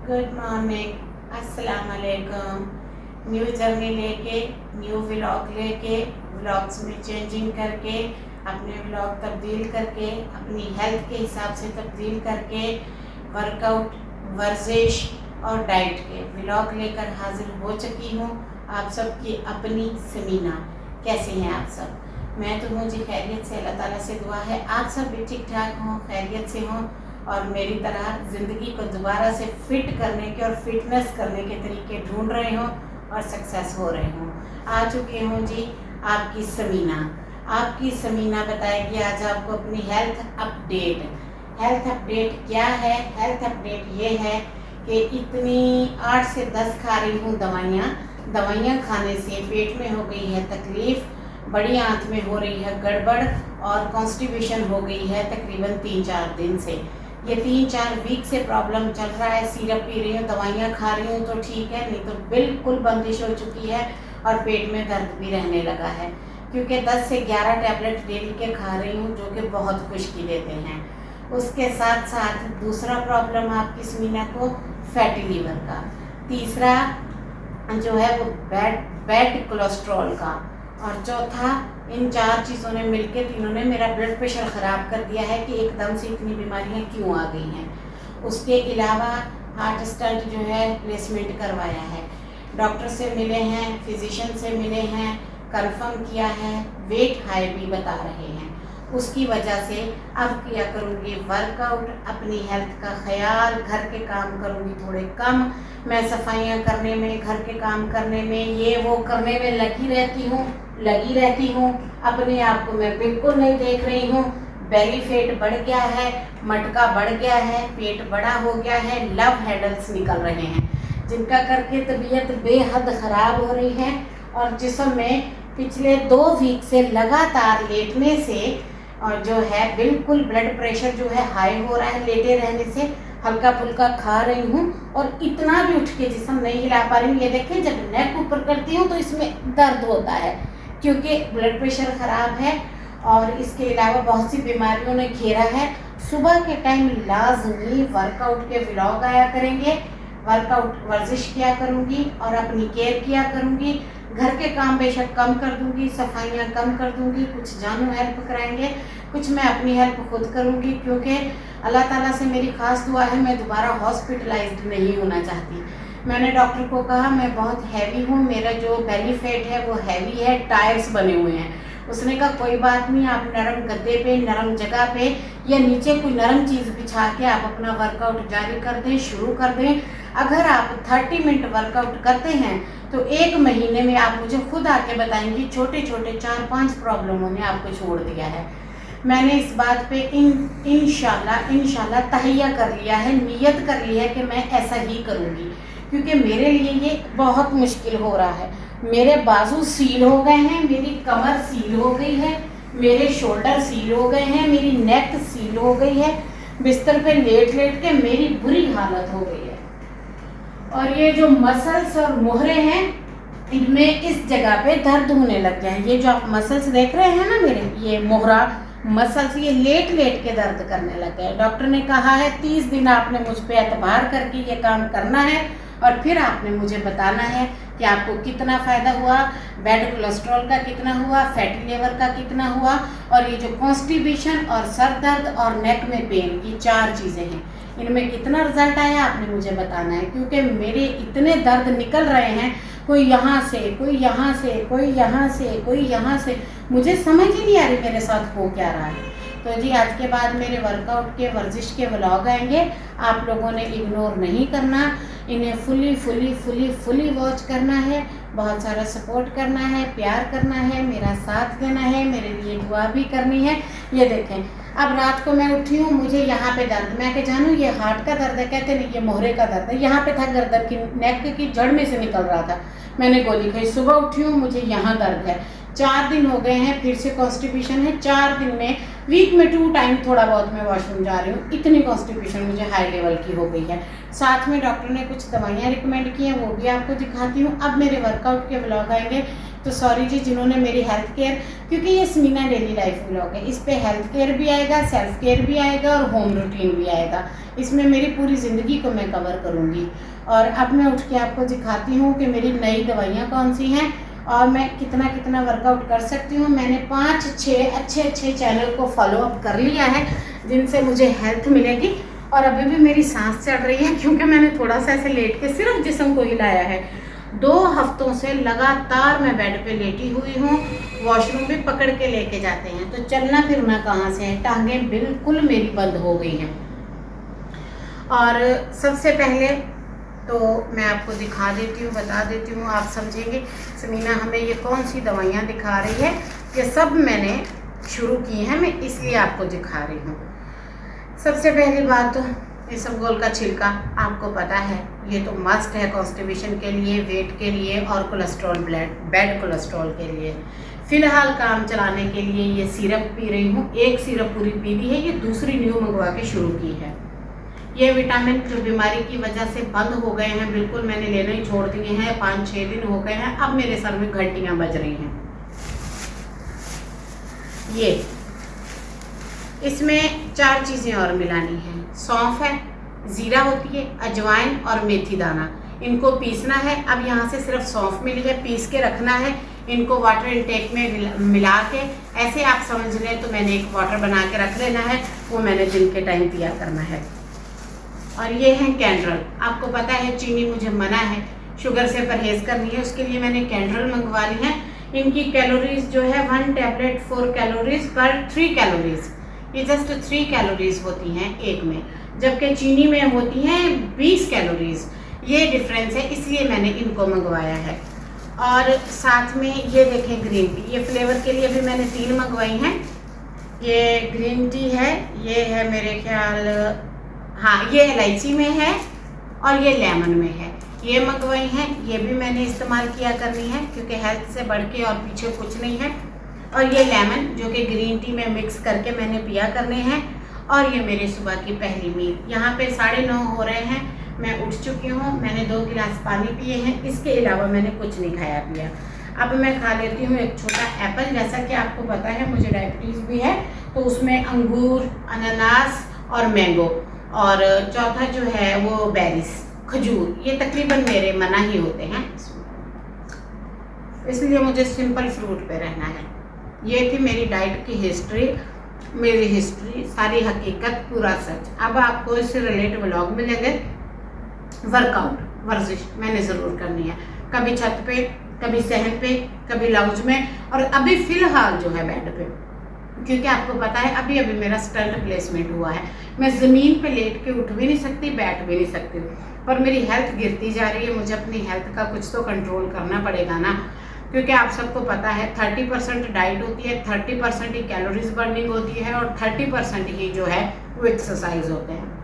Good morning, अस्सलाम वालेकुम। New journey लेके, न्यू व्लॉग लेके, व्लॉग्स में चेंजिंग करके, अपने व्लॉग तब्दील करके, अपनी हेल्थ के हिसाब से तब्दील करके, वर्कआउट, वर्जिश और डाइट के व्लॉग लेकर हाजिर हो चुकी हूँ। आप सबकी अपनी समीना। कैसे हैं आप सब? मैं तो हूँ जी खैरियत से। अल्लाह ताला से दुआ है आप सब भी ठीक ठाक हों, खैरियत से हों और मेरी तरह ज़िंदगी को दोबारा से फिट करने के और फिटनेस करने के तरीके ढूंढ रहे हों और सक्सेस हो रहे हों। आ चुके हों जी आपकी समीना। आपकी समीना बताएगी आज आपको अपनी हेल्थ अपडेट। हेल्थ अपडेट क्या है? हेल्थ अपडेट ये है कि इतनी 8 से 10 खा रही हूँ दवाइयाँ खाने से पेट में हो गई है तकलीफ़, बड़ी आंत में हो रही है गड़बड़ और कॉन्स्टिपेशन हो गई है तकरीबन 3-4 दिन से। ये 3-4 वीक से प्रॉब्लम चल रहा है। सिरप पी रही हूँ, दवाइयाँ खा रही हूँ तो ठीक है, नहीं तो बिल्कुल बंदिश हो चुकी है और पेट में दर्द भी रहने लगा है क्योंकि 10 से 11 टैबलेट डेली के खा रही हूँ जो कि बहुत खुश्की देते हैं। उसके साथ साथ दूसरा प्रॉब्लम आपकी समीना को फैटी लीवर का, तीसरा जो है वो बैड कोलेस्ट्रॉल का और चौथा इन 4 चीज़ों ने मिलकर तीनों ने मेरा ब्लड प्रेशर ख़राब कर दिया है कि एकदम से इतनी बीमारियां क्यों आ गई हैं। उसके अलावा हार्ट स्टंट जो है प्लेसमेंट करवाया है, डॉक्टर से मिले हैं, फिजिशियन से मिले हैं, कंफर्म किया है, वेट हाई भी बता रहे हैं। उसकी वजह से अब किया करूँगी वर्कआउट, अपनी हेल्थ का ख्याल, घर के काम करूँगी थोड़े कम। मैं सफाइयाँ करने में, घर के काम करने में, ये वो करने में लगी रहती हूँ। अपने आप को मैं बिल्कुल नहीं देख रही हूँ। बेली फेट बढ़ गया है, मटका बढ़ गया है, पेट बड़ा हो गया है, लव हैंडल्स निकल रहे हैं जिनका करके तबीयत बेहद ख़राब हो रही है और जिस्म में पिछले 2 वीक से लगातार लेटने से और जो है बिल्कुल ब्लड प्रेशर जो है हाई हो रहा है। लेटे रहने से हल्का फुल्का खा रही हूँ और इतना भी उठ के जिस्म नहीं हिला पा रही हूँ। ये देखें, जब नेक ऊपर करती हूँ तो इसमें दर्द होता है क्योंकि ब्लड प्रेशर ख़राब है और इसके अलावा बहुत सी बीमारियों ने घेरा है। सुबह के टाइम लाजमी वर्कआउट के व्लॉग आया करेंगे, वर्कआउट वर्जिश किया करूँगी और अपनी केयर किया करूँगी। घर के काम बेशक कम कर दूँगी, सफाइयाँ कम कर दूँगी, कुछ जानू हेल्प कराएंगे, कुछ मैं अपनी हेल्प खुद करूँगी क्योंकि अल्लाह ताला से मेरी ख़ास दुआ है मैं दोबारा हॉस्पिटलाइज्ड नहीं होना चाहती। मैंने डॉक्टर को कहा मैं बहुत हैवी हूँ, मेरा जो बेली फैट है वो हैवी है, टायर्स बने हुए हैं। उसने कहा कोई बात नहीं, आप नरम गद्दे पे, नरम जगह पे या नीचे कोई नरम चीज़ बिछा के आप अपना वर्कआउट जारी कर दें, शुरू कर दें। अगर आप 30 मिनट वर्कआउट करते हैं तो 1 महीने में आप मुझे खुद आके बताएंगे छोटे छोटे 4-5 प्रॉब्लमों ने आपको छोड़ दिया है। मैंने इस बात पे इंशाल्लाह तहैया कर लिया है, नियत कर ली है कि मैं ऐसा ही करूँगी क्योंकि मेरे लिए ये बहुत मुश्किल हो रहा है। मेरे बाजू सील हो गए हैं, मेरी कमर सील हो गई है, मेरे शोल्डर सील हो गए हैं, मेरी नेक सील हो गई है, बिस्तर पे लेट लेट के मेरी बुरी हालत हो गई है। और ये जो मसल्स और मोहरे हैं इनमें इस जगह पे दर्द होने लग गया है। ये जो आप मसल्स देख रहे हैं ना मेरे, ये मोहरा मसल्स ये लेट लेट के दर्द करने लग गए। डॉक्टर ने कहा है 30 दिन आपने मुझ पे एतबार करके ये काम करना है और फिर आपने मुझे बताना है कि आपको कितना फ़ायदा हुआ, बैड कोलेस्ट्रॉल का कितना हुआ, फैटी लीवर का कितना हुआ और ये जो कॉन्स्टिपेशन और सर दर्द और नेक में पेन, ये 4 चीज़ें हैं, इनमें कितना रिजल्ट आया आपने मुझे बताना है क्योंकि मेरे इतने दर्द निकल रहे हैं, कोई यहाँ से, कोई यहाँ से, कोई यहाँ से, कोई यहाँ से, मुझे समझ ही नहीं आ रही मेरे साथ हो क्या रहा है। तो जी आज के बाद मेरे वर्कआउट के वर्जिश के व्लॉग आएंगे, आप लोगों ने इग्नोर नहीं करना, इन्हें फुली वॉच करना है, बहुत सारा सपोर्ट करना है, प्यार करना है, मेरा साथ देना है, मेरे लिए दुआ भी करनी है। ये देखें, अब रात को मैं उठी हूँ, मुझे यहाँ पे दर्द, मैं क्या जानूँ ये हार्ट का दर्द है, कहते नहीं ये मोहरे का दर्द है, यहाँ पे था गर्दन की नेक की जड़ में से निकल रहा था, मैंने गोली खाई, सुबह उठी हूँ मुझे यहाँ दर्द है, 4 दिन हो गए हैं फिर से कॉन्स्टिपेशन है। 4 दिन में वीक में 2 टाइम थोड़ा बहुत मैं वॉशरूम जा रही हूँ, इतनी कॉन्स्टिपेशन मुझे हाई लेवल की हो गई है। साथ में डॉक्टर ने कुछ दवाइयाँ रिकमेंड की हैं, वो भी आपको दिखाती हूँ। अब मेरे वर्कआउट के व्लॉग आएंगे, तो सॉरी जी जिन्होंने मेरी हेल्थ केयर, क्योंकि ये समीना डेली लाइफ व्लॉग है, इस पे हेल्थ केयर भी आएगा, सेल्फ केयर भी आएगा और होम रूटीन भी आएगा। इसमें मेरी पूरी ज़िंदगी को मैं कवर करूँगी। और अब मैं उठ के आपको दिखाती हूँ कि मेरी नई दवाइयाँ कौन सी हैं और मैं कितना कितना वर्कआउट कर सकती हूँ। मैंने 5-6 अच्छे चैनल को फॉलो अप कर लिया है जिनसे मुझे हेल्थ मिलेगी। और अभी भी मेरी सांस चढ़ रही है क्योंकि मैंने थोड़ा सा ऐसे लेट के सिर्फ जिस्म को हिलाया है। 2 हफ्तों से लगातार मैं बेड पे लेटी हुई हूँ, वॉशरूम भी पकड़ के लेके जाते हैं, तो चलना फिरना कहाँ से है, टांगें बिल्कुल मेरी बंद हो गई हैं। और सबसे पहले तो मैं आपको दिखा देती हूँ, बता देती हूँ, आप समझेंगे समीना हमें ये कौन सी दवाइयाँ दिखा रही है। ये सब मैंने शुरू की हैं, मैं इसलिए आपको दिखा रही हूँ। सबसे पहली बात तो इसबगोल का छिलका, आपको पता है ये तो मस्ट है कॉन्स्टिपेशन के लिए, वेट के लिए और कोलेस्ट्रॉल बैड कोलेस्ट्रॉल के लिए। फ़िलहाल काम चलाने के लिए ये सिरप पी रही हूँ, एक सिरप पूरी पी ली है, ये दूसरी न्यू मंगवा के शुरू की है। ये विटामिन जो बीमारी की वजह से बंद हो गए हैं बिल्कुल, मैंने लेना ही छोड़ दिए हैं, 5-6 दिन हो गए हैं, अब मेरे सर में घंटियाँ बज रही हैं। ये इसमें 4 चीज़ें और मिलानी हैं, सौंफ है, ज़ीरा होती है, अजवाइन और मेथी दाना, इनको पीसना है। अब यहाँ से सिर्फ सौंफ मिली है, पीस के रखना है, इनको वाटर इनटेक में मिला के ऐसे आप समझ लें तो मैंने एक वाटर बना के रख लेना है, वो मैंने दिन के टाइम पिया करना है। और ये है कैंड्रल, आपको पता है चीनी मुझे मना है, शुगर से परहेज़ करनी है, उसके लिए मैंने कैंड्रल मंगवा ली है। इनकी कैलोरीज जो है 1 टैबलेट 4 कैलोरीज पर 3 कैलोरीज, ये जस्ट 3 कैलोरीज होती हैं एक में, जबकि चीनी में होती हैं 20 कैलोरीज। ये डिफरेंस है, इसलिए मैंने इनको मंगवाया है। और साथ में ये देखें ग्रीन टी, ये फ्लेवर के लिए भी मैंने 3 मंगवाई हैं। ये ग्रीन टी है, ये है मेरे ख्याल, हाँ ये इलायची में है और ये लेमन में है, ये मंगवाई हैं। ये भी मैंने इस्तेमाल किया करनी है क्योंकि हेल्थ से बढ़ के और पीछे कुछ नहीं है। और ये लेमन जो कि ग्रीन टी में मिक्स करके मैंने पिया करने हैं। और ये मेरी सुबह की पहली मील, यहाँ पे 9:30 हो रहे हैं, मैं उठ चुकी हूँ, मैंने 2 गिलास पानी पिए हैं, इसके अलावा मैंने कुछ नहीं खाया पिया। अब मैं खा लेती हूँ एक छोटा एप्पल, जैसा कि आपको पता है मुझे डायबिटीज़ भी है, तो उसमें अंगूर, अनानास और मैंगो, और चौथा जो है वो बेरीज, खजूर, ये तकरीबन मेरे मना ही होते हैं, इसलिए मुझे सिंपल फ्रूट पे रहना है। ये थी मेरी डाइट की हिस्ट्री, मेरी हिस्ट्री सारी हकीकत पूरा सच। अब आपको इससे रिलेटेड व्लॉग मिलेंगे। वर्कआउट वर्जिश मैंने ज़रूर करनी है, कभी छत पे, कभी सहन पे, कभी लाउंज में, और अभी फ़िलहाल जो है बेड पे, क्योंकि आपको पता है अभी अभी मेरा स्टंट प्लेसमेंट हुआ है। मैं ज़मीन पे लेट के उठ भी नहीं सकती, बैठ भी नहीं सकती, पर मेरी हेल्थ गिरती जा रही है। मुझे अपनी हेल्थ का कुछ तो कंट्रोल करना पड़ेगा ना, क्योंकि आप सबको पता है 30% डाइट होती है, 30% ही कैलोरीज बर्निंग होती है और 30% ही जो है वो एक्सरसाइज होते हैं।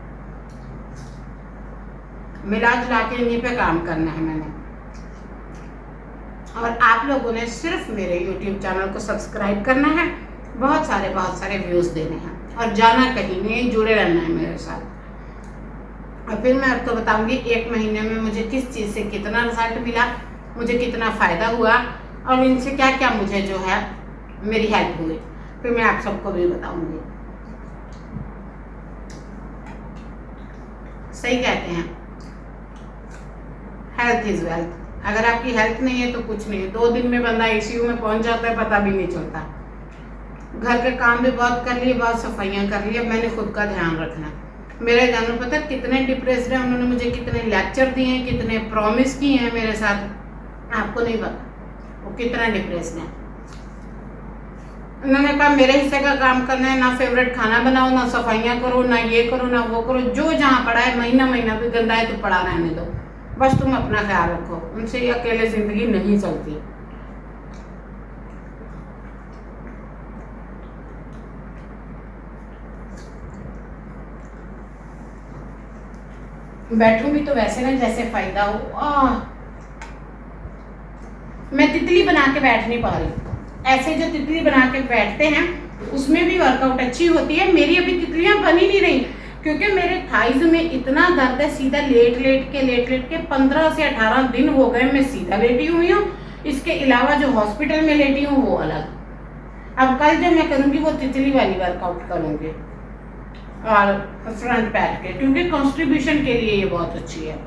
मिला जुला के इन्हीं पे काम करना है मैंने। और आप लोगों ने सिर्फ मेरे YouTube चैनल को सब्सक्राइब करना है, बहुत सारे व्यूज़ देने हैं और जाना कहीं नहीं, जुड़े रहना है मेरे साथ। और फिर मैं आपको बताऊंगी 1 महीने में मुझे किस चीज़ से कितना रिजल्ट मिला, मुझे कितना फ़ायदा हुआ और इनसे क्या क्या मुझे जो है मेरी हेल्प हुई, फिर मैं आप सबको भी बताऊंगी। सही कहते हैं हेल्थ इज़ वेल्थ। अगर आपकी हेल्थ नहीं है तो कुछ नहीं है। 2 दिन में बंदा ICU में पहुंच जाता है, पता भी नहीं चलता। घर के काम भी बहुत कर लिए, बहुत सफाइयाँ कर ली, अब मैंने खुद का ध्यान रखना। मेरे जानवर पता कितने डिप्रेस्ड हैं, उन्होंने मुझे कितने लेक्चर दिए हैं, कितने प्रॉमिस किए हैं मेरे साथ, आपको नहीं पता वो कितना डिप्रेस्ड हैं। उन्होंने कहा मेरे हिस्से का काम करना है, ना फेवरेट खाना बनाओ, ना सफाइयाँ करो, ना ये करो, ना वो करो, जो जहाँ पड़ा है महीना भी गंदा है तो पड़ा रहने दो, बस तुम अपना ख्याल रखो। उनसे ये अकेले ज़िंदगी नहीं चलती। बैठूं भी तो वैसे ना जैसे फायदा हो। मैं तितली बना के बैठ नहीं पा रही, ऐसे जो तितली बना के बैठते हैं उसमें भी वर्कआउट अच्छी होती है। मेरी अभी तितलियां बन ही नहीं रही क्योंकि मेरे थाइज में इतना दर्द है, सीधा लेट लेट के 15 से 18 दिन हो गए मैं सीधा लेटी हुई हूँ। इसके अलावा जो हॉस्पिटल में लेटी हूँ वो अलग। अब कल जो मैं करूँगी वो तितली वाली वर्कआउट करूँगी और फ्रंट पैर के, क्योंकि कॉन्स्टिट्यूशन के लिए ये बहुत अच्छी है।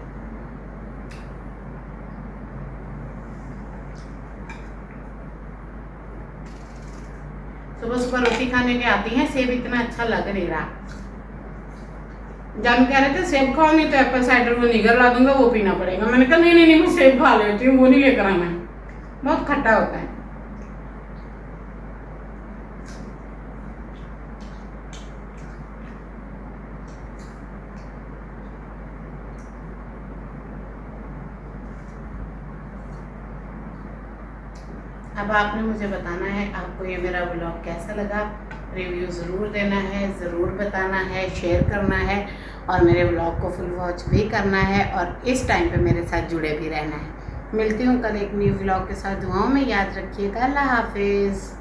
सुबह सुबह रोटी खाने के आती हैं, सेब इतना अच्छा लग नहीं रहा। जान कह रहे थे सेब खाओ नहीं तो एप्पल साइडर वो निगर ला दूंगा, वो पीना पड़ेगा। मैंने कहा नहीं नहीं नहीं, मैं सेब खा लेती हूँ, वो नहीं लेकर आना, बहुत खट्टा होता है। अब आपने मुझे बताना है आपको ये मेरा व्लॉग कैसा लगा। रिव्यू ज़रूर देना है, ज़रूर बताना है, शेयर करना है और मेरे व्लॉग को फुल वॉच भी करना है और इस टाइम पे मेरे साथ जुड़े भी रहना है। मिलती हूँ कल एक न्यू व्लॉग के साथ। दुआओं में याद रखिएगा। अल्लाह हाफिज़।